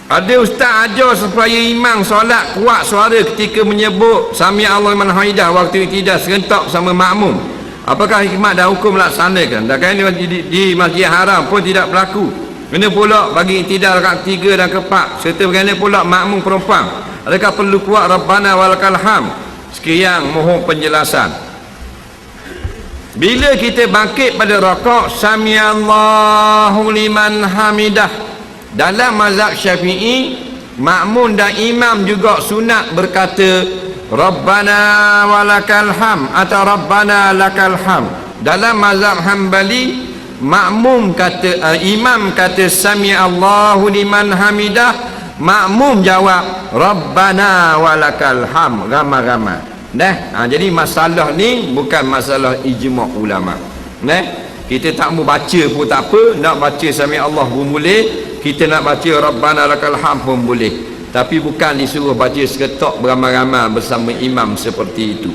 Ada ustaz ajar supaya imam solat kuat suara ketika menyebut Sami Allahu liman hamidah waktu tidak serentak sama makmum. Apakah hikmat dan hukum melaksanakan? Dan kerana di Masjid Haram pun tidak berlaku. Kena pula bagi tidak rakaat 3 dan ke-4 serta bagaimana pula makmum perempuan. Adakah perlu kuat Rabbana walakal ham? Sekian mohon penjelasan. Bila kita bangkit pada rakaat Sami Allahu liman hamidah, dalam mazhab Syafi'i, makmum dan imam juga sunat berkata Rabbana walakal ham atau Rabbana lakal ham. Dalam mazhab Hambali, makmum kata imam kata Sami Allahu liman hamidah, makmum jawab Rabbana walakal ham, ramai-ramai. Jadi masalah ni bukan masalah ijma' ulama. Kita tak mau baca pun tak apa, nak baca Sami Allah pun boleh, kita nak baca Rabbana lakal ham pun boleh, tapi bukan disuruh baca seketok beramai-ramai bersama imam seperti itu.